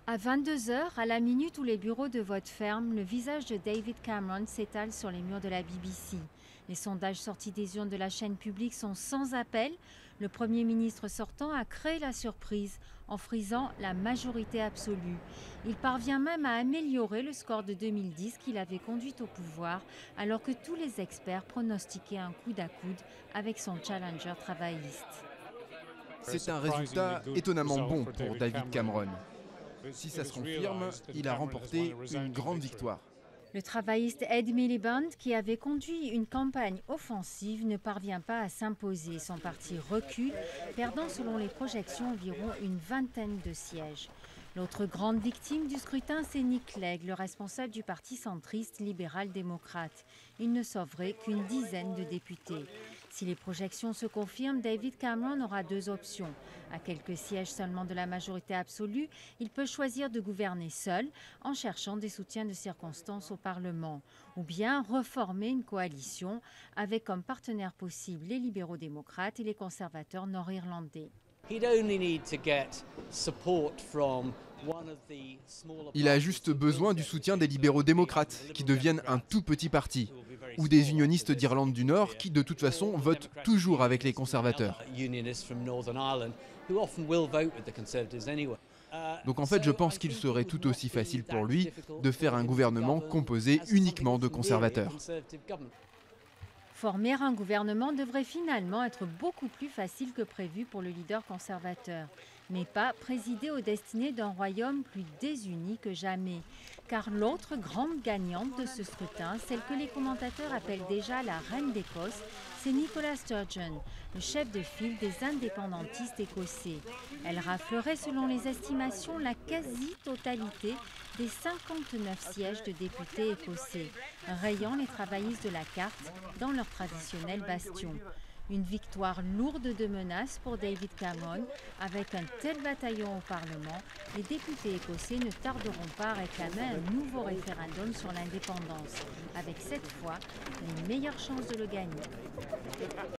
À 22 heures, à la minute où les bureaux de vote ferment, le visage de David Cameron s'étale sur les murs de la BBC. Les sondages sortis des urnes de la chaîne publique sont sans appel. Le Premier ministre sortant a créé la surprise en frisant la majorité absolue. Il parvient même à améliorer le score de 2010 qui l'avait conduit au pouvoir, alors que tous les experts pronostiquaient un coude à coude avec son challenger travailliste. C'est un résultat étonnamment bon pour David Cameron. Si ça se confirme, il a remporté une grande victoire. Le travailliste Ed Miliband, qui avait conduit une campagne offensive, ne parvient pas à s'imposer. Son parti recule, perdant selon les projections environ une vingtaine de sièges. L'autre grande victime du scrutin, c'est Nick Clegg, le responsable du parti centriste libéral-démocrate. Il ne sauverait qu'une dizaine de députés. Si les projections se confirment, David Cameron aura deux options. À quelques sièges seulement de la majorité absolue, il peut choisir de gouverner seul en cherchant des soutiens de circonstance au Parlement, ou bien reformer une coalition avec comme partenaires possibles les libéraux-démocrates et les conservateurs nord-irlandais. Il a juste besoin du soutien des libéraux démocrates, qui deviennent un tout petit parti, ou des unionistes d'Irlande du Nord, qui de toute façon votent toujours avec les conservateurs. Donc en fait, je pense qu'il serait tout aussi facile pour lui de faire un gouvernement composé uniquement de conservateurs. Former un gouvernement devrait finalement être beaucoup plus facile que prévu pour le leader conservateur, mais pas présider aux destinées d'un royaume plus désuni que jamais. Car l'autre grande gagnante de ce scrutin, celle que les commentateurs appellent déjà la reine d'Écosse, c'est Nicola Sturgeon, le chef de file des indépendantistes écossais. Elle raflerait selon les estimations la quasi-totalité des 59 sièges de députés écossais, rayant les travaillistes de la carte dans leur traditionnel bastion. Une victoire lourde de menaces pour David Cameron. Avec un tel bataillon au Parlement, les députés écossais ne tarderont pas à réclamer un nouveau référendum sur l'indépendance, avec cette fois les meilleures chances de le gagner.